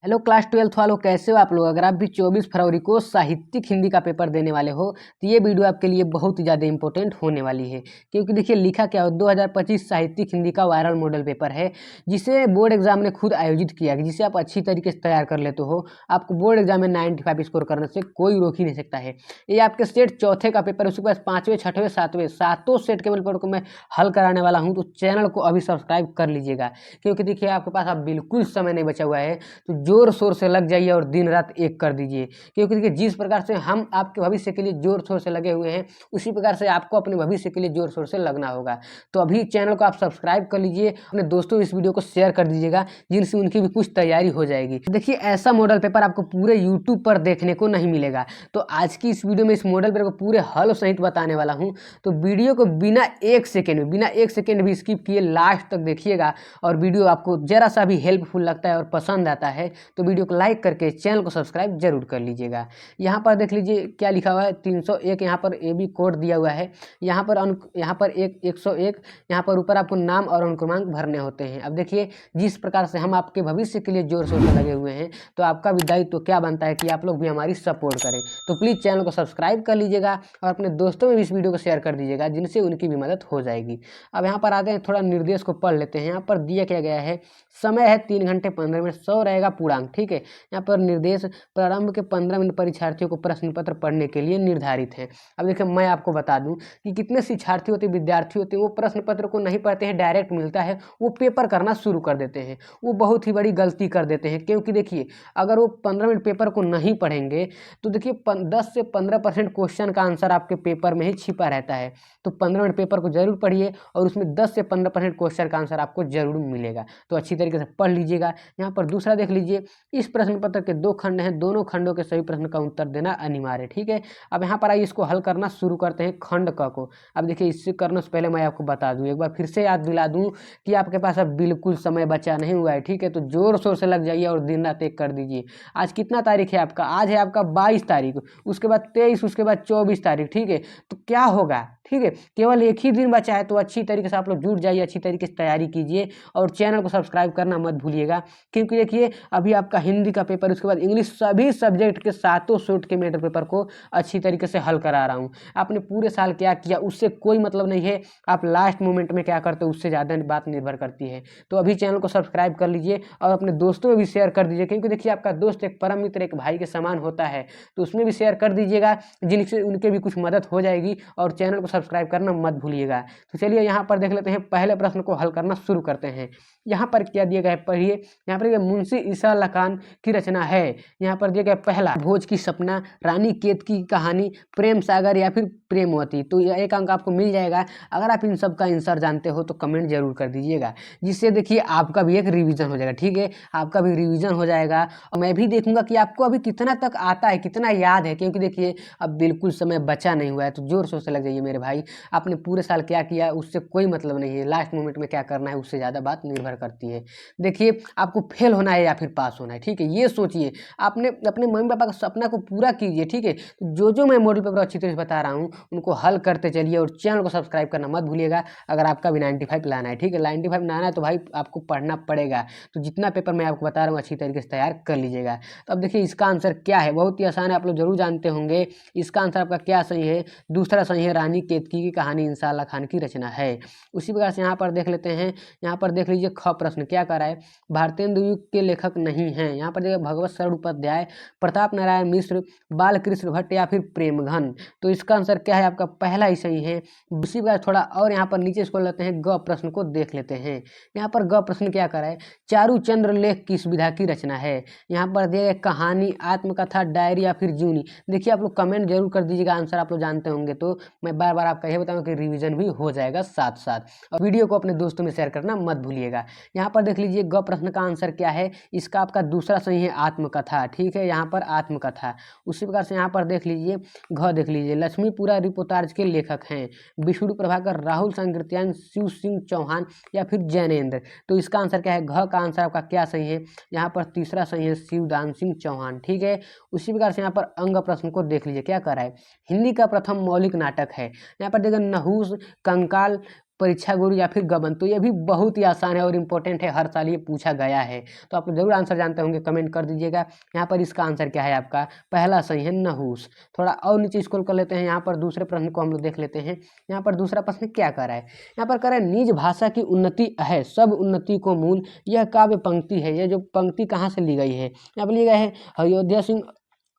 Hello class 12th वालों, कैसे हो आप लोग। अगर आप भी 24 फरवरी को साहित्यिक हिंदी का पेपर देने वाले हो तो ये वीडियो आपके लिए बहुत ही ज़्यादा इंपॉर्टेंट होने वाली है। क्योंकि देखिए लिखा क्या हो, 2025 साहित्यिक हिंदी का वायरल मॉडल पेपर है जिसे बोर्ड एग्जाम ने खुद आयोजित किया है, जिसे आप अच्छी तरीके से तैयार कर लेते हो। आपको बोर्ड एग्जाम में 95 स्कोर करने से कोई रोक ही नहीं सकता है। ये आपके सेट चौथे का पेपर है, उसके बाद 5वें 6वें 7वें सातों सेट के पेपर को मैं हल कराने वाला हूँ। तो चैनल को अभी सब्सक्राइब कर लीजिएगा, क्योंकि देखिए आपके पास अब बिल्कुल समय नहीं बचा हुआ है। तो जोर शोर से लग जाइए और दिन रात एक कर दीजिए, क्योंकि देखिए जिस प्रकार से हम आपके भविष्य के लिए जोर शोर से लगे हुए हैं, उसी प्रकार से आपको अपने भविष्य के लिए जोर शोर से लगना होगा। तो अभी चैनल को आप सब्सक्राइब कर लीजिए, अपने दोस्तों इस वीडियो को शेयर कर दीजिएगा जिनसे उनकी भी कुछ तैयारी हो जाएगी। देखिए ऐसा मॉडल पेपर आपको पूरे यूट्यूब पर देखने को नहीं मिलेगा। तो आज की इस वीडियो में इस मॉडल पेपर को पूरे हल सहित बताने वाला हूँ। तो वीडियो को बिना एक सेकेंड भी स्किप किए लास्ट तक देखिएगा। और वीडियो आपको जरा सा भी हेल्पफुल लगता है और पसंद आता है तो वीडियो को लाइक करके चैनल को सब्सक्राइब जरूर कर लीजिएगा। यहाँ पर देख लीजिए क्या लिखा हुआ है, 301 यहाँ पर AB कोड दिया हुआ है। यहाँ पर 101 यहाँ पर ऊपर आपको नाम और अनुक्रमांक भरने होते हैं। अब देखिए जिस प्रकार से हम आपके भविष्य के लिए जोर शोर से लगे हुए हैं, तो आपका भी दायित्व तो क्या बनता है कि आप लोग भी हमारी सपोर्ट करें। तो प्लीज़ चैनल को सब्सक्राइब कर लीजिएगा और अपने दोस्तों में भी इस वीडियो को शेयर कर दीजिएगा, जिनसे उनकी भी मदद हो जाएगी। अब यहाँ पर आते हैं, थोड़ा निर्देश को पढ़ लेते हैं। यहाँ पर दिया क्या गया है, समय है 3 घंटे 15 मिनट, 100 रहेगा पूर्णांक। ठीक है, यहाँ पर निर्देश प्रारंभ के 15 मिनट परीक्षार्थियों को प्रश्न पत्र पढ़ने के लिए निर्धारित है। अब देखिए मैं आपको बता दूं कि कितने शिक्षार्थी होते, विद्यार्थी होते हैं, वो प्रश्न पत्र को नहीं पढ़ते हैं, डायरेक्ट मिलता है वो पेपर करना शुरू कर देते हैं। वो बहुत ही बड़ी गलती कर देते हैं, क्योंकि देखिए अगर वो 15 मिनट पेपर को नहीं पढ़ेंगे तो देखिए 10 से 15% क्वेश्चन का आंसर आपके पेपर में ही छिपा रहता है। तो 15 मिनट पेपर को जरूर पढ़िए और उसमें 10 से 15% क्वेश्चन का आंसर आपको जरूर मिलेगा। तो अच्छी तरीके से पढ़ लीजिएगा। यहाँ पर दूसरा देख लीजिए, इस प्रश्न पत्र के 2 खंड हैं, दोनों खंडों के सभी प्रश्न का उत्तर देना अनिवार्य है। ठीक है, अब यहाँ पर आइए इसको हल करना शुरू करते हैं, खंड क को। अब देखिए इससे करने से पहले मैं आपको बता दूं, एक बार फिर से याद दिला दूं कि आपके पास अब बिल्कुल समय बचा नहीं हुआ है। ठीक है, तो जोर शोर से लग जाइए और दिन रात एक कर दीजिए। आज कितना तारीख है आपका, आज है आपका 22 तारीख, उसके बाद 23, उसके बाद 24 तारीख। ठीक है, तो क्या होगा, ठीक है केवल एक ही दिन बचा है। तो अच्छी तरीके से आप लोग जुट जाइए, अच्छी तरीके से तैयारी कीजिए और चैनल को सब्सक्राइब करना मत भूलिएगा। क्योंकि देखिए अभी आपका हिंदी का पेपर, उसके बाद इंग्लिश, सभी सब्जेक्ट के सातों शॉर्ट के मेटर पेपर को अच्छी तरीके से हल करा रहा हूँ। आपने पूरे साल क्या किया उससे कोई मतलब नहीं है, आप लास्ट मोमेंट में क्या करते हो उससे ज़्यादा बात निर्भर करती है। तो अभी चैनल को सब्सक्राइब कर लीजिए और अपने दोस्तों में भी शेयर कर दीजिए, क्योंकि देखिए आपका दोस्त एक परम मित्र, एक भाई के समान होता है। तो उसमें भी शेयर कर दीजिएगा, जिनसे उनके भी कुछ मदद हो जाएगी। और चैनल को सब्सक्राइब करना मत भूलिएगा। तो चलिए यहाँ पर देख लेते हैं, पहले प्रश्न को हल करना शुरू करते हैं। यहाँ पर क्या दिया गया है, पढ़िए। यहाँ पर मुंशी ईसा अल्लाह खान की रचना है। यहाँ पर दिया गया पहला, भोज की सपना, रानी केतकी की कहानी, प्रेम सागर या फिर प्रेमवती। तो यह एक अंक आपको मिल जाएगा। अगर आप इन सब का आंसर जानते हो तो कमेंट जरूर कर दीजिएगा, जिससे देखिए आपका भी एक रिवीजन हो जाएगा। ठीक है, आपका भी रिवीजन हो जाएगा और मैं भी देखूंगा कि आपको अभी कितना तक आता है, कितना याद है। क्योंकि देखिए अब बिल्कुल समय बचा नहीं हुआ है, तो जोर शोर से लग जाइए मेरे भाई। आपने पूरे साल क्या किया उससे कोई मतलब नहीं है, लास्ट मोमेंट में क्या करना है उससे ज़्यादा बात निर्भर करती है। देखिए आपको फेल होना है या फिर पास होना है, ठीक है, ये सोचिए। आपने अपने मम्मी पापा का सपना को पूरा कीजिए। ठीक है, तो जो मैं मॉडल पेपर अच्छी तरह से बता रहा हूँ उनको हल करते चलिए और चैनल को सब्सक्राइब करना मत भूलिएगा। अगर आपका भी 95 लाना है, ठीक है, 95 लाना है तो भाई आपको पढ़ना पड़ेगा। तो जितना पेपर मैं आपको बता रहा हूँ अच्छी तरीके से तैयार कर लीजिएगा। तो अब देखिए इसका आंसर क्या है, बहुत ही आसान है, आप लोग जरूर जानते होंगे। इसका आंसर आपका क्या सही है, दूसरा सही है, रानी केतकी की कहानी इंसा अल्लाह खान की रचना है। उसी प्रकार से यहाँ पर देख लेते हैं। यहाँ पर देख लीजिए ख प्रश्न क्या कर रहा है, भारतेंदु युग के लेखक नहीं हैं। यहाँ पर देखिए भगवत शरण उपाध्याय, प्रताप नारायण मिश्र, बालकृष्ण भट्ट या फिर प्रेमघन। तो इसका आंसर क्या है, आपका पहला ही सही है। उसी प्रकार थोड़ा और यहाँ पर नीचे स्क्रॉल लेते हैं, ग प्रश्न को देख लेते हैं। यहाँ पर ग प्रश्न क्या कर रहा है, चारुचंद्र लेख किस विधा की रचना है। यहाँ पर दिया कहानी, आत्मकथा, डायरी या फिर जूनी। देखिए आप लोग कमेंट जरूर कर दीजिएगा, आंसर आप लोग जानते होंगे तो मैं बार बार आपका यह बताऊँ कि रिवीजन भी हो जाएगा साथ साथ। और वीडियो को अपने दोस्तों में शेयर करना मत भूलिएगा। यहाँ पर देख लीजिए ग प्रश्न का आंसर क्या है, इसका आपका दूसरा सही है, आत्मकथा। ठीक है, यहाँ पर आत्मकथा। उसी प्रकार से यहाँ पर देख लीजिए घ देख लीजिए, लक्ष्मीपुरा रिपोर्टाज के लेखक हैं विष्णु प्रभाकर, राहुल संकृत्यान, शिव सिंह चौहान या फिर जैनेन्द्र। तो इसका आंसर क्या है, घ का आंसर आपका क्या सही है, यहाँ पर तीसरा सही है, शिवदान सिंह चौहान। ठीक है, उसी प्रकार से यहाँ पर अंग प्रश्न को देख लीजिए क्या कर रहा है, हिंदी का प्रथम मौलिक नाटक है। यहाँ पर देखिए नहुस, कंकाल, परीक्षा गुरु या फिर गबन, तो ये भी बहुत ही आसान है और इम्पोर्टेंट है, हर साल ये पूछा गया है। तो आप जरूर आंसर जानते होंगे, कमेंट कर दीजिएगा। यहाँ पर इसका आंसर क्या है आपका, पहला सही है नहुस। थोड़ा और नीचे स्क्रॉल कर लेते हैं, यहाँ पर दूसरे प्रश्न को हम लोग देख लेते हैं। यहाँ पर दूसरा प्रश्न क्या कर रहा है, यहाँ पर कर रहा है निज भाषा की उन्नति है सब उन्नति को मूल, यह काव्य पंक्ति है। यह जो पंक्ति कहाँ से ली गई है, यहाँ पर ली गई है अयोध्या सिंह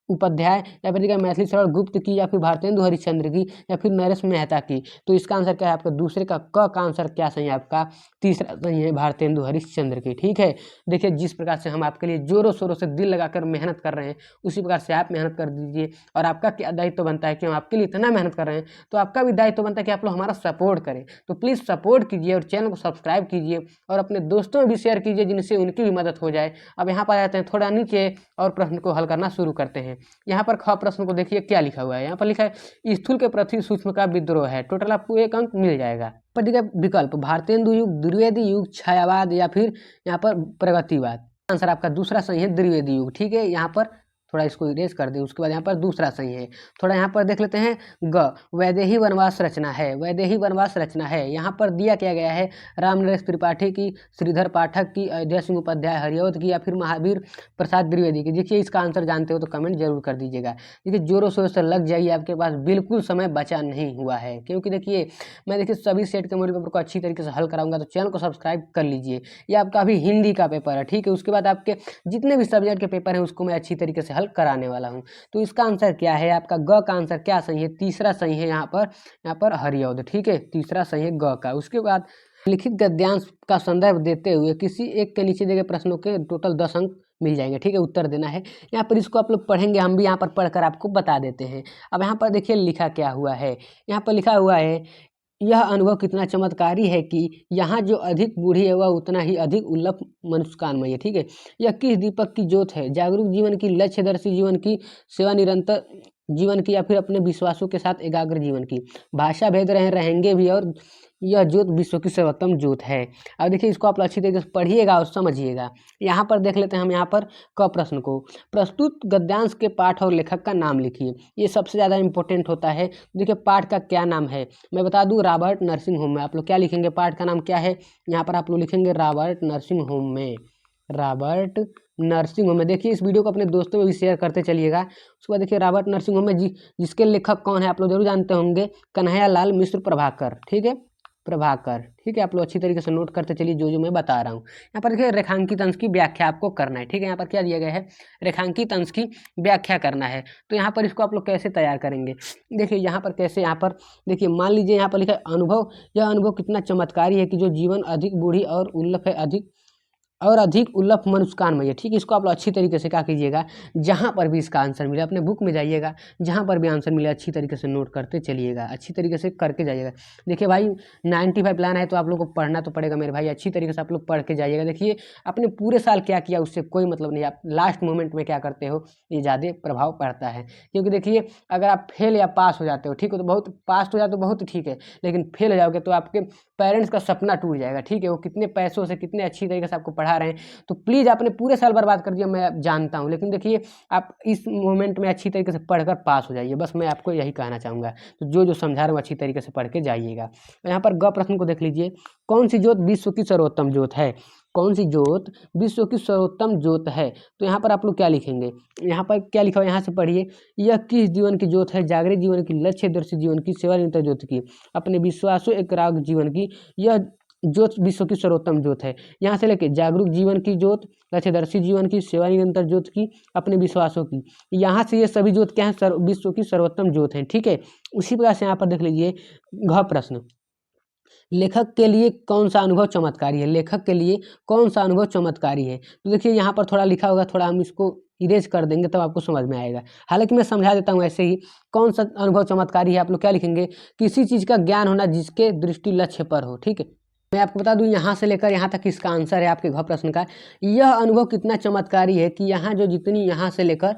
उपाध्याय, या फिर मैथिली शरण गुप्त की, या फिर भारतेंदु हरिश्चंद्र की, या फिर नरेश मेहता की। तो इसका आंसर क्या है आपका, दूसरे का क का आंसर क्या सही है आपका, तीसरा सही है भारतेंदु हरिश्चंद्र की। ठीक है, देखिए जिस प्रकार से हम आपके लिए जोरों शोरों से दिल लगाकर मेहनत कर रहे हैं, उसी प्रकार से आप मेहनत कर दीजिए। और आपका क्या दायित्व बनता है कि हम आपके लिए इतना मेहनत कर रहे हैं, तो आपका भी दायित्व बनता है कि आप लोग हमारा सपोर्ट करें। तो प्लीज़ सपोर्ट कीजिए और चैनल को सब्सक्राइब कीजिए और अपने दोस्तों में भी शेयर कीजिए, जिनसे उनकी भी मदद हो जाए। अब यहाँ पर आ जाते हैं थोड़ा नीचे और प्रश्न को हल करना शुरू करते हैं। यहाँ पर ख प्रश्न को देखिए क्या लिखा हुआ है, यहाँ पर लिखा है स्थूल के प्रति सूक्ष्म का विद्रोह है। टोटल आपको 1 अंक मिल जाएगा। पर ठीक है, विकल्प भारतेंदु युग, द्विवेदी युग, छायावाद, या फिर यहाँ पर प्रगतिवाद। आंसर आपका दूसरा सही है, द्विवेदी युग। ठीक है, यहाँ पर थोड़ा इसको इरेज कर दे, उसके बाद यहाँ पर दूसरा सही है। थोड़ा यहाँ पर देख लेते हैं, ग वैदेही वनवास रचना है, वैदेही वनवास रचना है। यहाँ पर दिया क्या गया है, राम नरेश त्रिपाठी की, श्रीधर पाठक की, अयोध्या सिंह उपाध्याय हरिऔध की, या फिर महावीर प्रसाद द्विवेदी की। देखिए इसका आंसर जानते हो तो कमेंट जरूर कर दीजिएगा। देखिए जोरों शोरों से लग जाइए, आपके पास बिल्कुल समय बचा नहीं हुआ है, क्योंकि देखिए मैं सभी सेट के मॉडल पेपर को अच्छी तरीके से हल कराऊंगा। तो चैनल को सब्सक्राइब कर लीजिए। ये आपका अभी हिंदी का पेपर है, ठीक है, उसके बाद आपके जितने भी सब्जेक्ट के पेपर हैं उसको मैं अच्छी तरीके से हल कराने वाला हूं। तो इसका आंसर क्या है आपका, ग का आंसर क्या सही है, तीसरा सही है यहाँ पर हरिऔध। ठीक है, तीसरा सही है ग का। उसके बाद लिखित गद्यांश का संदर्भ देते हुए किसी एक के नीचे दिए गए प्रश्नों के टोटल 10 अंक मिल जाएंगे। ठीक है, उत्तर देना है। यहाँ पर इसको आप लोग पढ़ेंगे, हम भी यहाँ पर पढ़कर आपको बता देते हैं। अब यहाँ पर देखिए लिखा क्या हुआ है, यहाँ पर लिखा हुआ है यह अनुभव कितना चमत्कारी है कि यहाँ जो अधिक बूढ़ी है वह उतना ही अधिक उल्लभ मनुष्यकामय है। ठीक है, यह किस दीपक की ज्योत है, जागरूक जीवन की, लक्ष्यदर्शी जीवन की, सेवा निरंतर जीवन की, या फिर अपने विश्वासों के साथ एकाग्र जीवन की। भाषा भेद रहेंगे भी, और यह ज्योत विश्व की सर्वोत्तम ज्योत है। अब देखिए इसको आप अच्छी तरीके से पढ़िएगा और समझिएगा। यहाँ पर देख लेते हैं हम यहाँ पर क प्रश्न को, प्रस्तुत गद्यांश के पाठ और लेखक का नाम लिखिए। ये सबसे ज़्यादा इंपॉर्टेंट होता है। देखिए पाठ का क्या नाम है, मैं बता दूं, रॉबर्ट नर्सिंग होम में। आप लोग क्या लिखेंगे, पाठ का नाम क्या है, यहाँ पर आप लोग लिखेंगे रॉबर्ट नर्सिंग होम में, रॉबर्ट नर्सिंग होम में। देखिए इस वीडियो को अपने दोस्तों में भी शेयर करते चलिएगा। उसके बाद देखिए रॉबर्ट नर्सिंग होम में जिसके लेखक कौन है आप लोग जरूर जानते होंगे, कन्हैयालाल मिश्र प्रभाकर। ठीक है, प्रभाकर। ठीक है, आप लोग अच्छी तरीके से नोट करते चलिए जो मैं बता रहा हूँ। यहाँ पर देखिए रेखांकित अंश की व्याख्या आपको करना है। ठीक है, यहाँ पर क्या दिया गया है, रेखांकित अंश की व्याख्या करना है। तो यहाँ पर इसको आप लोग कैसे तैयार करेंगे, देखिए यहाँ पर कैसे, यहाँ पर देखिए मान लीजिए यहाँ पर लिखा है अनुभव, यह अनुभव कितना चमत्कारी है कि जो जीवन अधिक बूढ़ी और उल्लभ है, अधिक उल्लभ मनुष्यकामय है। ठीक है, इसको आप लोग अच्छी तरीके से क्या कीजिएगा, जहाँ पर भी इसका आंसर मिले अपने बुक में जाइएगा, जहाँ पर भी आंसर मिले अच्छी तरीके से नोट करते चलिएगा, अच्छी तरीके से करके जाइएगा। देखिए भाई 95 लाना है तो आप लोग को पढ़ना तो पड़ेगा मेरे भाई, अच्छी तरीके से आप लोग पढ़ के जाइएगा। देखिए आपने पूरे साल क्या किया उससे कोई मतलब नहीं, आप लास्ट मोमेंट में क्या करते हो ये ज़्यादा प्रभाव पड़ता है। क्योंकि देखिए अगर आप फेल या पास हो जाते हो, ठीक है, तो बहुत पास हो जाते हो बहुत ठीक है, लेकिन फेल हो जाओगे तो आपके पेरेंट्स का सपना टूट जाएगा। ठीक है, वो कितने पैसों से कितने अच्छी तरीके से आपको पढ़ा रहे हैं, तो प्लीज़ आपने पूरे साल बर्बाद कर दिया, मैं जानता हूँ, लेकिन देखिए आप इस मोमेंट में अच्छी तरीके से पढ़कर पास हो जाइए, बस मैं आपको यही कहना चाहूँगा। तो जो समझा रहा हूँ अच्छी तरीके से पढ़ के जाइएगा। यहाँ पर ग प्रश्न को देख लीजिए, कौन सी ज्योत विश्व की सर्वोत्तम ज्योत है, कौन सी ज्योत विश्व की सर्वोत्तम ज्योत है। तो यहाँ पर आप लोग क्या लिखेंगे, यहाँ पर क्या लिखा हुआ है यहाँ से पढ़िए, यह किस जीवन की ज्योत है, जागृत जीवन की, लक्ष्यदर्शी जीवन की, सेवा निरंतर ज्योत की, अपने विश्वासों एकाग्र जीवन की। यह ज्योत विश्व की सर्वोत्तम ज्योत है, यहाँ से लेके जागरूक जीवन की ज्योत, लक्ष्यदर्शी जीवन की, सेवा निरंतर ज्योत की, अपने विश्वासों की, यहाँ से ये सभी ज्योत क्या है, विश्व की सर्वोत्तम ज्योत है। ठीक है, उसी प्रकार से यहाँ पर देख लीजिए घ प्रश्न, लेखक के लिए कौन सा अनुभव चमत्कारी है, लेखक के लिए कौन सा अनुभव चमत्कारी है। तो देखिए यहाँ पर थोड़ा लिखा होगा, थोड़ा हम इसको इरेज कर देंगे तब आपको समझ में आएगा। हालांकि मैं समझा देता हूँ ऐसे ही, कौन सा अनुभव चमत्कारी है, आप लोग क्या लिखेंगे, किसी चीज़ का ज्ञान होना जिसके दृष्टि लक्ष्य पर हो। ठीक है, मैं आपको बता दूं यहाँ से लेकर यहाँ तक इसका आंसर है आपके घ प्रश्न का, यह अनुभव कितना चमत्कारी है कि यहाँ जो जितनी यहाँ से लेकर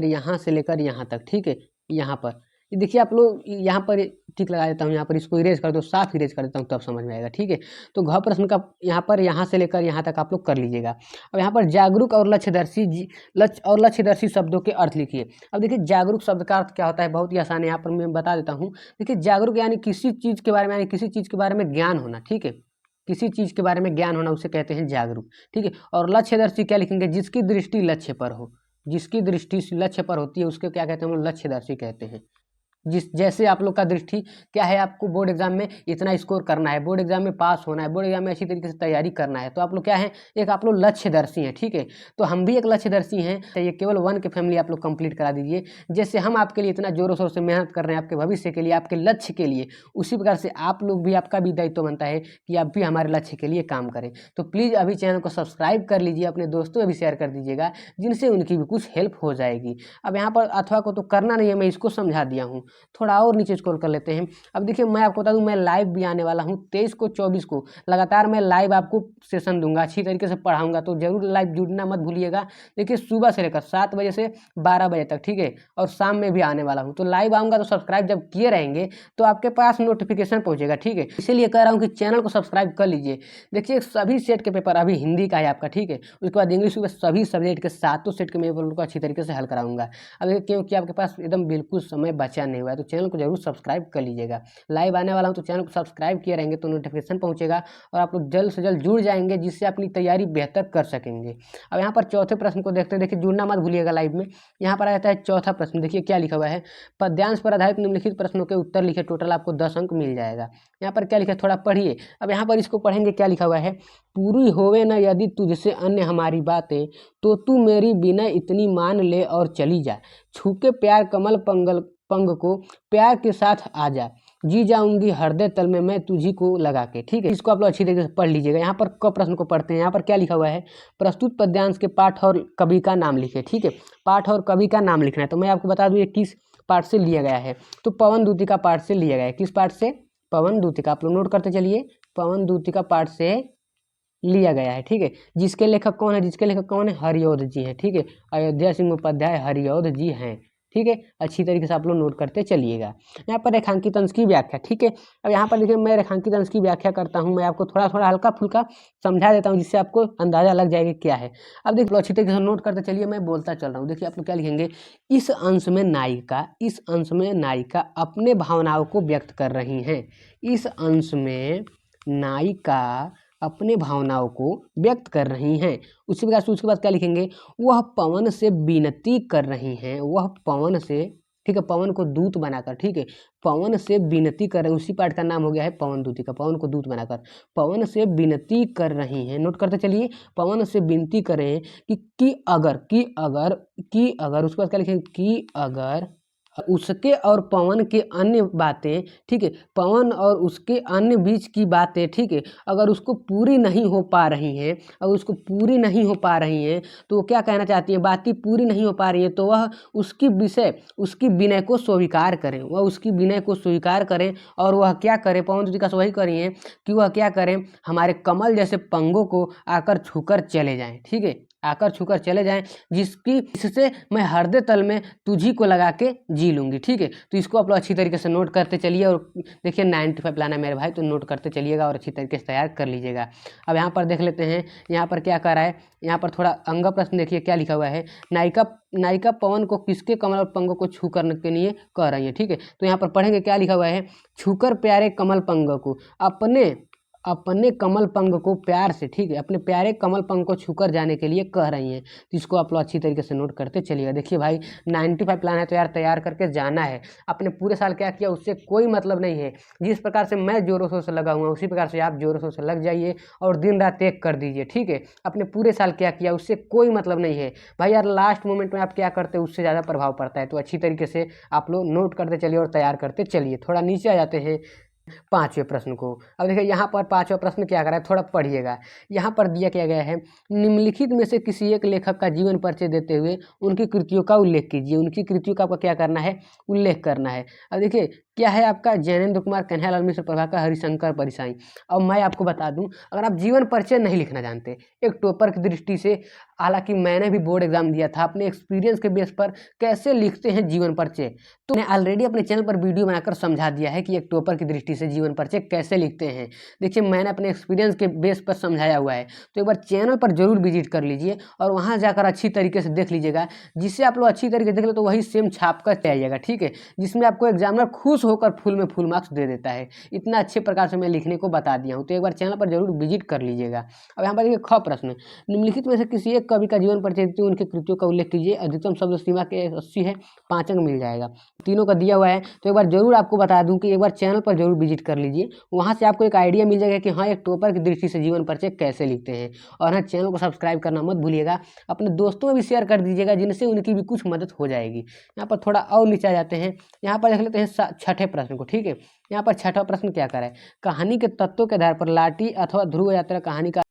यहाँ तक, ठीक है, यहाँ पर देखिए आप लोग यहाँ पर टिक लगा देता हूँ, यहाँ पर इसको इरेज कर दो, साफ इरेज कर देता हूँ, तब समझ में आएगा। ठीक है, तो घ प्रश्न का यहाँ से लेकर यहाँ तक आप लोग कर लीजिएगा। अब यहाँ पर जागरूक और लक्ष्यदर्शी शब्दों के अर्थ लिखिए। अब देखिए जागरूक शब्द का अर्थ क्या होता है, बहुत ही आसान है, यहाँ पर मैं बता देता हूँ। देखिए जागरूक यानी किसी चीज़ के बारे में, यानी किसी चीज़ के बारे में ज्ञान होना। ठीक है, किसी चीज़ के बारे में ज्ञान होना, उसे कहते हैं जागरूक। ठीक है, और लक्ष्यदर्शी क्या लिखेंगे, जिसकी दृष्टि लक्ष्य पर हो, जिसकी दृष्टि लक्ष्य पर होती है उसके क्या कहते हैं, हम लोग लक्ष्यदर्शी कहते हैं। जैसे आप लोग का दृष्टि क्या है, आपको बोर्ड एग्जाम में इतना स्कोर करना है, बोर्ड एग्जाम में पास होना है, बोर्ड एग्जाम में अच्छी तरीके से तैयारी करना है, तो आप लोग क्या है, एक आप लोग लक्ष्यदर्शी हैं। ठीक है, तो हम भी एक लक्ष्यदर्शी हैं। तो ये केवल 1 के फैमिली आप लोग कंप्लीट करा दीजिए। जैसे हम आपके लिए इतना जोरों शोर से मेहनत कर रहे हैं आपके भविष्य के लिए, आपके लक्ष्य के लिए, उसी प्रकार से आप लोग भी, आपका भी दायित्व बनता है कि आप भी हमारे लक्ष्य के लिए काम करें। तो प्लीज़ अभी चैनल को सब्सक्राइब कर लीजिए, अपने दोस्तों में भी शेयर कर दीजिएगा, जिनसे उनकी भी कुछ हेल्प हो जाएगी। अब यहाँ पर अथवा को तो करना नहीं है, मैं इसको समझा दिया हूँ। थोड़ा और नीचे स्क्रॉल कर लेते हैं। अब देखिए मैं आपको बता दूं, मैं लाइव भी आने वाला हूं 23 को 24 को लगातार मैं लाइव आपको सेशन दूंगा, अच्छी तरीके से पढ़ाऊंगा, तो जरूर लाइव जुड़ना मत भूलिएगा। देखिए सुबह से लेकर 7 बजे से 12 बजे तक। ठीक है, और शाम में भी आने वाला हूं, तो लाइव आऊंगा, तो सब्सक्राइब जब किए रहेंगे तो आपके पास नोटिफिकेशन पहुंचेगा। ठीक है, इसीलिए कह रहा हूँ कि चैनल को सब्सक्राइब कर लीजिए। देखिए सभी सेट के पेपर अभी हिंदी का है आपका। ठीक है, उसके बाद इंग्लिश के सभी सब्जेक्ट के 7 सेट के पेपर को अच्छी तरीके से हल कराऊंगा। अब क्योंकि आपके पास एकदम बिल्कुल समय बचा नहीं हुआ है, तो चैनल को जरूर सब्सक्राइब कर लीजिएगा। लाइव आने वाला हूं, तो चैनल को सब्सक्राइब किए रहेंगे तो नोटिफिकेशन पहुंचेगा और आप लोग जल्द से जल्द जुड़ जाएंगे, जिससे अपनी तैयारी बेहतर कर सकेंगे। अब यहाँ पर चौथे प्रश्न को देखते हैं। देखिए जुड़ना मत भूलिएगा लाइव में। यहाँ पर आता है चौथा प्रश्न, देखिए क्या लिखा हुआ है, पद्यांश पर आधारित निम्नलिखित प्रश्नों के उत्तर लिखे, टोटल आपको 10 अंक मिल जाएगा। यहाँ पर क्या लिखा है, थोड़ा पढ़िए। अब यहाँ पर इसको पढ़ेंगे, क्या लिखा हुआ है, पूरी होवे न यदि तुझसे अन्य हमारी बातें, तो तू मेरी बिना इतनी मान ले और चली जा, छूके प्यार कमल पंग को प्यार के साथ आ जा, जी जाऊंगी हृदय तल में मैं तुझी को लगा के। ठीक है, इसको आप लोग अच्छी तरीके से पढ़ लीजिएगा। यहाँ पर क प्रश्न को पढ़ते हैं। यहाँ पर क्या लिखा हुआ है, प्रस्तुत पद्यांश के पाठ और कवि का नाम लिखे। ठीक है, पाठ और कवि का नाम लिखना है। तो मैं आपको बता दूं ये किस पाठ से लिया गया है, तो पवन दूतिका पाठ से लिया गया है। किस पाठ से, पवन दूतिका, आप लोग नोट करते चलिए, पवन दूतिका पाठ से लिया गया है। ठीक है, जिसके लेखक कौन है, जिसके लेखक कौन है, हरिऔध जी हैं। ठीक है, अयोध्या सिंह उपाध्याय हरिऔध जी हैं। ठीक है, अच्छी तरीके से आप लोग नोट करते चलिएगा। यहाँ पर रेखांकित अंश की व्याख्या। ठीक है, अब यहाँ पर देखिए मैं रेखांकित अंश की व्याख्या करता हूँ, मैं आपको थोड़ा थोड़ा हल्का फुल्का समझा देता हूँ, जिससे आपको अंदाजा लग जाएगा क्या है। अब देखिए अच्छी तरीके से नोट करते चलिए, मैं बोलता चल रहा हूँ। देखिए आप लोग क्या लिखेंगे, इस अंश में नायिका अपने भावनाओं को व्यक्त कर रही हैं। इस अंश में नायिका अपने भावनाओं को व्यक्त कर रही हैं। उसी प्रकार से उसके बाद क्या लिखेंगे, वह पवन से विनती कर रही हैं, वह पवन से, ठीक है, पवन को दूत बनाकर, ठीक है, पवन से विनती कर रहे हैं, उसी पाठ का नाम हो गया है पवन दूती का, पवन को दूत बनाकर पवन से विनती कर रही हैं। नोट करते चलिए, पवन से विनती कर रहे हैं कि अगर उसके बाद क्या लिखेंगे, कि अगर उसके और पवन के अन्य बातें, ठीक है, पवन और उसके अन्य बीच की बातें, ठीक है, अगर उसको पूरी नहीं हो पा रही हैं, अगर उसको पूरी नहीं हो पा रही हैं, तो वो क्या कहना चाहती है, बातें पूरी नहीं हो पा रही है, तो वह उसकी विनय को स्वीकार करें, वह उसकी विनय को स्वीकार करें, और वह क्या करें, पवन जी का वही करी है कि वह क्या करें, हमारे कमल जैसे पंगों को आकर छूकर चले जाएं। ठीक है, आकर छूकर चले जाएं, जिससे मैं हृदय तल में तुझी को लगा के जी लूंगी। ठीक है, तो इसको आप लोग अच्छी तरीके से नोट करते चलिए, और देखिए 95 लाना है मेरे भाई, तो नोट करते चलिएगा और अच्छी तरीके से तैयार कर लीजिएगा। अब यहाँ पर देख लेते हैं, यहाँ पर क्या कर रहा है, यहाँ पर थोड़ा अंग प्रश्न देखिए क्या लिखा हुआ है, नायिका पवन को किसके कमल और पंग को छू करने के लिए कह रही है। ठीक है, तो यहाँ पर पढ़ेंगे क्या लिखा हुआ है, छूकर प्यारे कमल पंग को, अपने कमल पंग को प्यार से, ठीक है, अपने प्यारे कमल पंग को छूकर जाने के लिए कह रही हैं। तो इसको आप लोग अच्छी तरीके से नोट करते चलिएगा। देखिए भाई 95 प्लान है, तो यार तैयार करके जाना है। अपने पूरे साल क्या किया उससे कोई मतलब नहीं है। जिस प्रकार से मैं जोरों शोर से लगा हुआ उसी प्रकार से आप जोरों शोर से लग जाइए और दिन रात एक कर दीजिए। ठीक है, अपने पूरे साल क्या किया उससे कोई मतलब नहीं है भाई, यार लास्ट मोमेंट में आप क्या करते हैं उससे ज़्यादा प्रभाव पड़ता है। तो अच्छी तरीके से आप लोग नोट करते चलिए और तैयार करते चलिए। थोड़ा नीचे आ जाते हैं 5वें प्रश्न को। अब देखिए यहाँ पर 5वां प्रश्न क्या कर रहा है, थोड़ा पढ़िएगा। यहाँ पर दिया क्या गया है, निम्नलिखित में से किसी एक लेखक का जीवन परिचय देते हुए उनकी कृतियों का उल्लेख कीजिए। उनकी कृतियों का आपको क्या करना है, उल्लेख करना है। अब देखिए क्या है आपका जैनेन्द्र कुमार, कन्हैयालाल मिश्र, प्रभाकर, हरिशंकर परिसाई। अब मैं आपको बता दूं, अगर आप जीवन परिचय नहीं लिखना जानते एक टॉपर की दृष्टि से, हालांकि मैंने भी बोर्ड एग्जाम दिया था, अपने एक्सपीरियंस के बेस पर कैसे लिखते हैं जीवन परिचय, तो मैंने ऑलरेडी अपने चैनल पर वीडियो बनाकर समझा दिया है कि एक टॉपर की दृष्टि से जीवन परिचय कैसे लिखते हैं। देखिए मैंने अपने एक्सपीरियंस के बेस पर समझाया हुआ है, तो एक बार चैनल पर जरूर विजिट कर लीजिए और वहाँ जाकर अच्छी तरीके से देख लीजिएगा। जिससे आप लोग अच्छी तरीके से देख लो तो वही सेम छाप कर चाहिएगा, ठीक है, जिसमें आपको एग्जामिनर खुश होकर फुल में फुल मार्क्स दे देता है। इतना अच्छे प्रकार से मैं लिखने को बता दिया हूँ, तो एक बार चैनल पर जरूर विजिट कर लीजिएगा। अब यहाँ पर देखिए ख प्रश्न, निम्नलिखित में से किसी एक कवि का जीवन परिचय देते हुए उनके कृतियों का उल्लेख कीजिए। अधिकतम शब्द सीमा के 80 है, 5 अंक मिल जाएगा। तीनों का दिया हुआ है, तो एक बार जरूर आपको बता दूं कि एक बार चैनल पर जरूर विजिट कर लीजिए, वहाँ से आपको एक आइडिया मिल जाएगा कि हाँ एक टॉपर की दृष्टि से जीवन परिचय कैसे लिखते हैं। और हाँ, चैनल को सब्सक्राइब करना मत भूलिएगा, अपने दोस्तों में भी शेयर कर दीजिएगा जिनसे उनकी भी कुछ मदद हो जाएगी। यहाँ पर थोड़ा और नीचे आ जाते हैं, यहाँ पर देख लेते हैं छठे प्रश्न को, ठीक है। यहाँ पर छठा प्रश्न क्या करा है, कहानी के तत्वों के आधार पर लाठी अथवा ध्रुव यात्रा कहानी का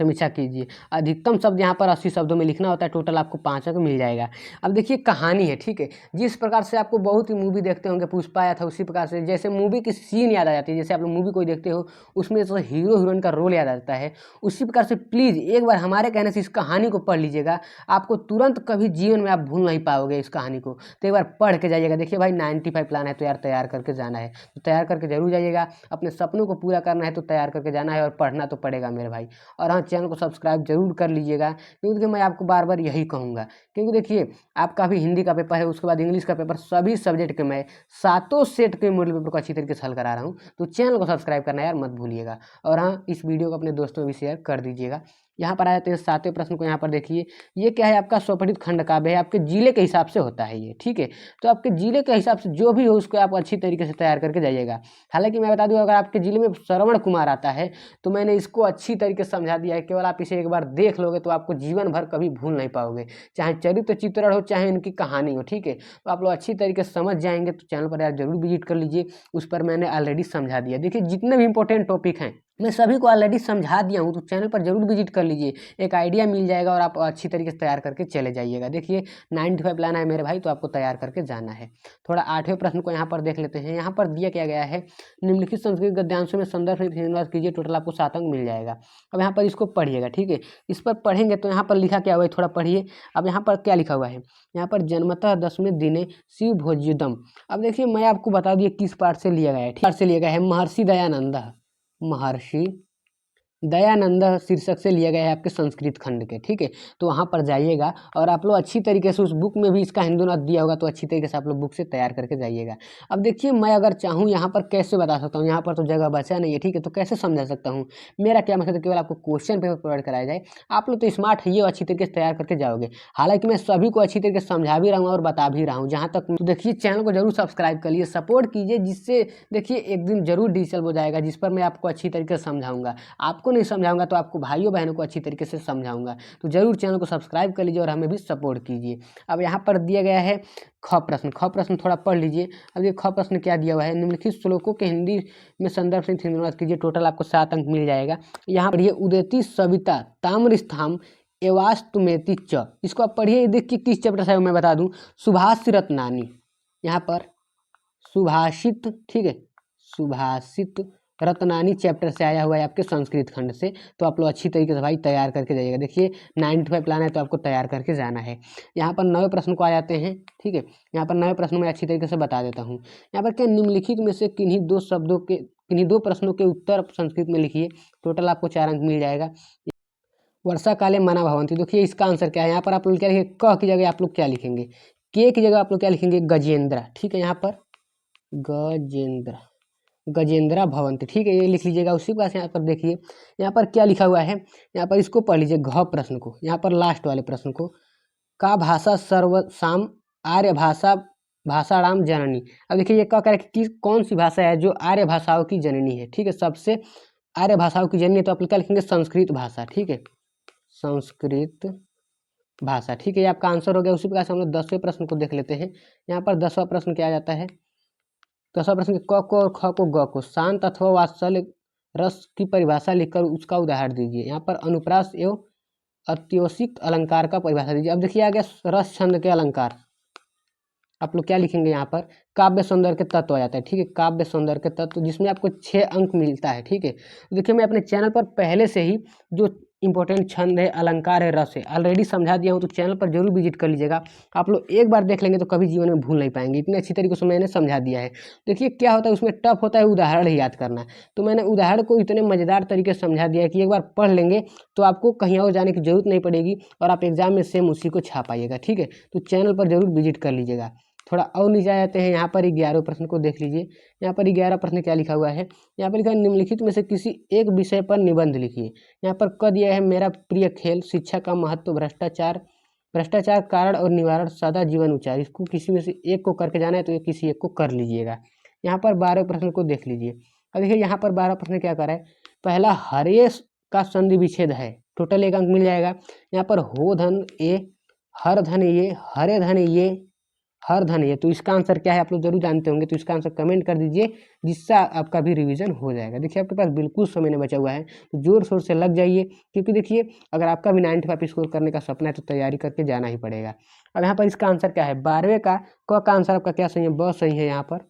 समीक्षा कीजिए। अधिकतम शब्द यहाँ पर 80 शब्दों में लिखना होता है, टोटल आपको 5 अंक मिल जाएगा। अब देखिए कहानी है, ठीक है, जिस प्रकार से आपको बहुत ही मूवी देखते होंगे पुष्पा आया था, उसी प्रकार से जैसे मूवी की सीन याद आ जाती है, जैसे आप लोग मूवी कोई देखते हो उसमें तो हीरो हीरोइन का रोल याद आता है, उसी प्रकार से प्लीज़ एक बार हमारे कहने से इस कहानी को पढ़ लीजिएगा। आपको तुरंत कभी जीवन में आप भूल नहीं पाओगे इस कहानी को, तो एक बार पढ़ के जाइएगा। देखिए भाई 95 प्लान है तो यार तैयार करके जाना है, तो तैयार करके जरूर जाइएगा। अपने सपनों को पूरा करना है तो तैयार करके जाना है, और पढ़ना तो पड़ेगा मेरे भाई। और हाँ, चैनल को सब्सक्राइब जरूर कर लीजिएगा, क्योंकि मैं आपको बार बार यही कहूँगा, क्योंकि देखिए आपका भी हिंदी का पेपर है, उसके बाद इंग्लिश का पेपर, सभी सब्जेक्ट के मैं 7 सेट के मॉडल पेपर को अच्छी तरीके से हल करा रहा हूँ। तो चैनल को सब्सक्राइब करना यार मत भूलिएगा, और हाँ इस वीडियो को अपने दोस्तों में भी शेयर कर दीजिएगा। यहाँ पर आ जाते हैं 7वें प्रश्न को। यहाँ पर देखिए ये क्या है, आपका स्वपठित खंड काव्य है, आपके जिले के हिसाब से होता है ये, ठीक है। तो आपके जिले के हिसाब से जो भी हो उसको आप अच्छी तरीके से तैयार करके जाइएगा। हालांकि मैं बता दूं, अगर आपके जिले में श्रवण कुमार आता है तो मैंने इसको अच्छी तरीके से समझा दिया है, केवल आप इसे एक बार देख लोगे तो आपको जीवन भर कभी भूल नहीं पाओगे, चाहे चरित्र चित्रण हो चाहे इनकी कहानी हो, ठीक है। तो आप लोग अच्छी तरीके से समझ जाएंगे, तो चैनल पर यार जरूर विजिट कर लीजिए, उस पर मैंने ऑलरेडी समझा दिया। देखिए जितने भी इंपॉर्टेंट टॉपिक हैं मैं सभी को ऑलरेडी समझा दिया हूँ, तो चैनल पर जरूर विजिट कर लीजिए, एक आइडिया मिल जाएगा और आप अच्छी तरीके से तैयार करके चले जाइएगा। देखिए 95 लाना है मेरे भाई, तो आपको तैयार करके जाना है। थोड़ा 8वें प्रश्न को यहाँ पर देख लेते हैं। यहाँ पर दिया क्या गया है, निम्नलिखित संस्कृत गद्यांशों में संदर्भ अनुवाद कीजिए, टोटल आपको 7 अंक मिल जाएगा। अब यहाँ पर इसको पढ़िएगा, ठीक है, इस पर पढ़ेंगे तो यहाँ पर लिखा क्या हुआ है थोड़ा पढ़िए। अब यहाँ पर क्या लिखा हुआ है, यहाँ पर जन्मतः 10वें दिने शिव भोज्युदम। अब देखिए मैं आपको बता दिए किस पार्ट से लिया गया है, पार्ट से लिया गया है महर्षि दयानंद, महर्षि दयानंद शीर्षक से लिया गया है आपके संस्कृत खंड के, ठीक है। तो वहाँ पर जाइएगा और आप लोग अच्छी तरीके से, उस बुक में भी इसका हिंदू अनुवाद दिया होगा, तो अच्छी तरीके से आप लोग बुक से तैयार करके जाइएगा। अब देखिए मैं अगर चाहूँ यहाँ पर कैसे बता सकता हूँ, यहाँ पर तो जगह बचा नहीं है, ठीक है, तो कैसे समझा सकता हूँ। मेरा क्या मकसद है, केवल आपको क्वेश्चन पेपर प्रोवाइड कराया जाए, आप लोग तो स्मार्ट है, ये अच्छी तरीके से तैयार करके जाओगे। हालांकि मैं सभी को अच्छी तरीके से समझा भी रहा हूँ और बता भी रहा हूँ जहाँ तक। तो देखिए चैनल को जरूर सब्सक्राइब कर लिए, सपोर्ट कीजिए, जिससे देखिए एक दिन जरूर डिजिटल हो जाएगा, जिस पर मैं आपको अच्छी तरीके से समझाऊंगा। आपको नहीं समझाऊंगा तो आपको भाइयों बहनों को अच्छी तरीके से समझाऊंगा। तो जरूर चैनल को सब्सक्राइब कर लीजिए और हमें भी सपोर्ट कीजिए। अब यहाँ पर दिया गया है ख प्रश्न, ख प्रश्न थोड़ा पढ़ लीजिए। अब ये ख प्रश्न क्या दिया हुआ है, निम्नलिखित श्लोकों के हिंदी में संदर्भ से हिंदी अनुवाद कीजिए, टोटल आपको 7 अंक मिल जाएगा। यहाँ पर ये उदेति सविता ताम्रस्थाम एवास्तुमेति च, इसको आप पढ़िए, देखिए किस चैप्टर से है मैं बता दूं, सुभाषित रत्नानी। यहाँ पर सुभाषित, ठीक है, सुभाषित रत्नानी चैप्टर से आया हुआ है आपके संस्कृत खंड से। तो आप लोग अच्छी तरीके से भाई तैयार करके जाइएगा। देखिए 95 लाना है तो आपको तैयार करके जाना है। यहाँ पर 9वें प्रश्न को आ जाते हैं, ठीक है। यहाँ पर 9वें प्रश्न में अच्छी तरीके से बता देता हूँ। यहाँ पर क्या, निम्नलिखित में से किन्हीं दो प्रश्नों के उत्तर संस्कृत में लिखिए, टोटल आपको 4 अंक मिल जाएगा। वर्षा काले मना भवंती, देखिए इसका आंसर क्या है, यहाँ पर आप लोग क्या लिखेंगे, क की जगह आप लोग क्या लिखेंगे, के की जगह आप लोग क्या लिखेंगे, गजेंद्र, ठीक है। यहाँ पर गजेंद्र, गजेंद्रा भवंती, ठीक है, ये लिख लीजिएगा। उसी प्रकार यहाँ पर देखिए यहाँ पर क्या लिखा हुआ है, यहाँ पर इसको पढ़ लीजिए घ प्रश्न को, यहाँ पर लास्ट वाले प्रश्न को, का भाषा सर्वसाम आर्य भाषा भाषाणाम जननी। अब देखिए ये क्या कह रहा है कि कौन सी भाषा है जो आर्य भाषाओं की जननी है, ठीक है, सबसे आर्य भाषाओं की जननी है, तो आप क्या लिखेंगे, संस्कृत भाषा, ठीक है, संस्कृत भाषा, ठीक है, ये आपका आंसर हो गया। उसी प्रकार से हम लोग 10वें प्रश्न को देख लेते हैं। यहाँ पर 10वां प्रश्न क्या आ जाता है, 10वां प्रश्न क को और ख को ग को शांत अथवा वात्सल्य रस की परिभाषा लिखकर उसका उदाहरण दीजिए। यहाँ पर अनुप्रास एवं अत्योषिक अलंकार का परिभाषा दीजिए। अब देखिए आ गया रस छंद के अलंकार, आप लोग क्या लिखेंगे यहाँ पर, काव्य सौंदर्य के तत्व आ जाता है, ठीक है, काव्य सौंदर्य के तत्व, जिसमें आपको 6 अंक मिलता है, ठीक है। तो देखिए मैं अपने चैनल पर पहले से ही जो इंपॉर्टेंट छंद है, अलंकार है, रस है, ऑलरेडी समझा दिया हूँ, तो चैनल पर जरूर विजिट कर लीजिएगा। आप लोग एक बार देख लेंगे तो कभी जीवन में भूल नहीं पाएंगे, इतनी अच्छी तरीके से मैंने समझा दिया है। देखिए क्या होता है उसमें, टफ होता है उदाहरण ही याद करना, तो मैंने उदाहरण को इतने मज़ेदार तरीके से समझा दिया है कि एक बार पढ़ लेंगे तो आपको कहीं और जाने की जरूरत नहीं पड़ेगी और आप एग्जाम में सेम उसी को छा पाइएगा, ठीक है। तो चैनल पर जरूर विजिट कर लीजिएगा। थोड़ा और नीचे आ जाते हैं, यहाँ पर 11 प्रश्न को देख लीजिए। यहाँ पर 11 प्रश्न क्या लिखा हुआ है, यहाँ पर लिखा है निम्नलिखित में से किसी एक विषय पर निबंध लिखिए। यहाँ पर क दिया है मेरा प्रिय खेल, शिक्षा का महत्व, भ्रष्टाचार, भ्रष्टाचार कारण और निवारण, सादा जीवन उच्चार। इसको किसी में से एक को करके जाना है तो ये किसी एक को कर लीजिएगा। यहाँ पर 12 प्रश्न को देख लीजिए। अब देखिए यहाँ पर 12 प्रश्न क्या कर रहा है, पहला हरे का संधि विच्छेद है, टोटल 1 अंक मिल जाएगा। यहाँ पर हो धन ए, हर धन ये, हरे धन ये, हर धन ये, तो इसका आंसर क्या है आप लोग जरूर जानते होंगे, तो इसका आंसर कमेंट कर दीजिए, जिससे आपका भी रिवीजन हो जाएगा। देखिए आपके पास बिल्कुल समय नहीं बचा हुआ है, तो जोर शोर से लग जाइए, क्योंकि देखिए अगर आपका भी 95 स्कोर करने का सपना है तो तैयारी करके जाना ही पड़ेगा। अब यहाँ पर इसका आंसर क्या है, 12वें का क का आंसर आपका क्या सही है, ब सही है। यहाँ पर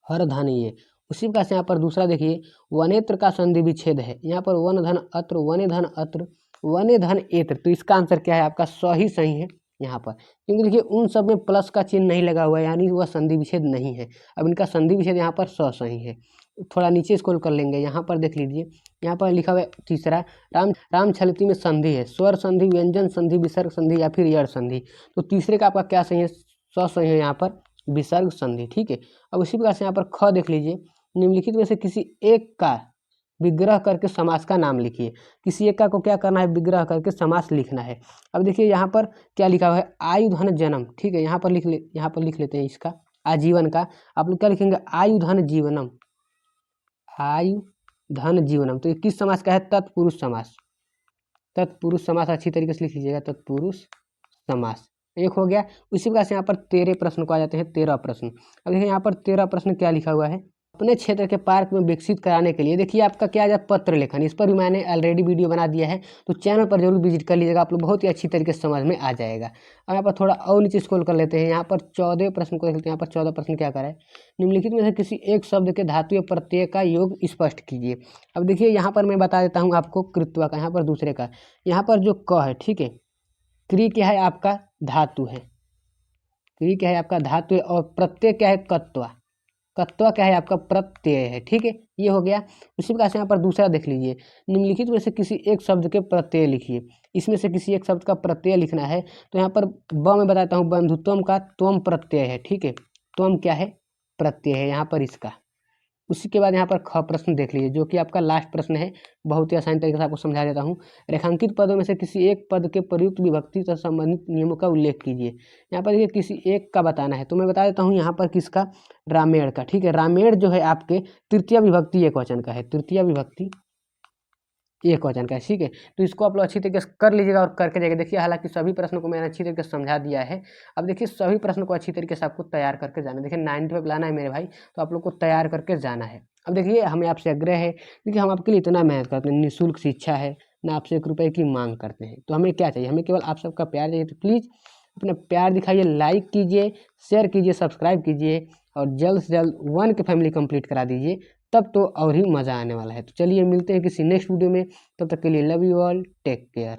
हर धन ये, उसी प्रकार से यहाँ पर दूसरा देखिए, वनेत्र का संधि विच्छेद है, यहाँ पर वन धन अत्र, वने धन अत्र, वने धन एत्र, तो इसका आंसर क्या है आपका, सही सही है यहाँ पर, क्योंकि देखिए उन सब में प्लस का चिन्ह नहीं लगा हुआ है, यानी वह संधि विच्छेद नहीं है। अब इनका संधि विच्छेद यहाँ पर सही है। थोड़ा नीचे स्क्रॉल कर लेंगे, यहाँ पर देख लीजिए, यहाँ पर लिखा हुआ है तीसरा, राम छलती में संधि है, स्वर संधि, व्यंजन संधि, विसर्ग संधि या फिर यड़ संधि, तो तीसरे का आपका क्या सही है, सही है यहाँ पर विसर्ग संधि, ठीक है। अब उसी प्रकार से यहाँ पर ख देख लीजिए, निम्नलिखित में से किसी एक का विग्रह करके समास का नाम लिखिए। किसी एक का को क्या करना है, विग्रह करके समास लिखना है। अब देखिए यहाँ पर क्या लिखा हुआ है, आयु धन जन्म, ठीक है, यहाँ पर लिख लेते हैं इसका आजीवन का। आप लोग क्या लिखेंगे, आयु धन जीवनम, आयु धन जीवनम, तो ये किस समास का है, तत्पुरुष समास, तत्पुरुष समास अच्छी तरीके से लिख लीजिएगा, तत्पुरुष समास। एक हो गया। उसी प्रकार से यहाँ पर 13 प्रश्न को आ जाते हैं, 13 प्रश्न। अब देखिए यहाँ पर 13 प्रश्न क्या लिखा हुआ है, अपने क्षेत्र के पार्क में विकसित कराने के लिए, देखिए आपका क्या है, पत्र लेखन, इस पर भी मैंने ऑलरेडी वीडियो बना दिया है, तो चैनल पर जरूर विजिट कर लीजिएगा, आप लोग बहुत ही अच्छी तरीके से समझ में आ जाएगा। अब यहाँ पर थोड़ा और नीचे स्क्रॉल कर लेते हैं, यहाँ पर 14 प्रश्न को देखते हैं। यहाँ पर 14 प्रश्न क्या करा है, निम्नलिखित में से किसी एक शब्द के धातु या प्रत्यय का योग स्पष्ट कीजिए। अब देखिए यहाँ पर मैं बता देता हूँ आपको कृत्वा का, यहाँ पर दूसरे का, यहाँ पर जो क है, ठीक है, क्री क्या है आपका, धातु है, क्री क्या है आपका, धातु है, और प्रत्यय क्या है, कत्वा, कत्वा क्या है आपका, प्रत्यय है, ठीक है, ये हो गया। उसी प्रकार से यहाँ पर दूसरा देख लीजिए, निम्नलिखित में से किसी एक शब्द के प्रत्यय लिखिए, इसमें से किसी एक शब्द का प्रत्यय लिखना है, तो यहाँ पर ब मैं बताता हूँ, बंधुत्वम का त्वम प्रत्यय है, ठीक है, त्वम क्या है, प्रत्यय है यहाँ पर इसका। उसी के बाद यहाँ पर ख प्रश्न देख लीजिए, जो कि आपका लास्ट प्रश्न है, बहुत ही आसान तरीके से आपको समझा देता हूँ। रेखांकित पदों में से किसी एक पद के प्रयुक्त विभक्ति तथा संबंधित नियमों का उल्लेख कीजिए। यहाँ पर ये किसी एक का बताना है, तो मैं बता देता हूँ यहाँ पर किसका, रामेण का, ठीक है। रामेण जो है आपके तृतीय विभक्ति एक वचन का है, तृतीय विभक्ति एक वचन का है, ठीक है। तो इसको आप लोग अच्छी तरीके से कर लीजिएगा और करके जाइए। देखिए हालांकि सभी प्रश्नों को मैंने अच्छी तरीके से समझा दिया है। अब देखिए सभी प्रश्नों को अच्छी तरीके से आपको तैयार करके जाना है। देखिए 95 लाना है मेरे भाई, तो आप लोग को तैयार करके जाना है। अब देखिए हमें आपसे आग्रह है, देखिए हम आपके लिए इतना मेहनत करते हैं, निःशुल्क शिक्षा है, ना आपसे 1 रुपये की मांग करते हैं, तो हमें क्या चाहिए, हमें केवल आप सबका प्यार चाहिए। तो प्लीज़ अपना प्यार दिखाइए, लाइक कीजिए, शेयर कीजिए, सब्सक्राइब कीजिए, और जल्द से जल्द 1 की फैमिली कंप्लीट करा दीजिए, तब तो और ही मज़ा आने वाला है। तो चलिए मिलते हैं किसी नेक्स्ट वीडियो में, तब तक के लिए love you all, take care.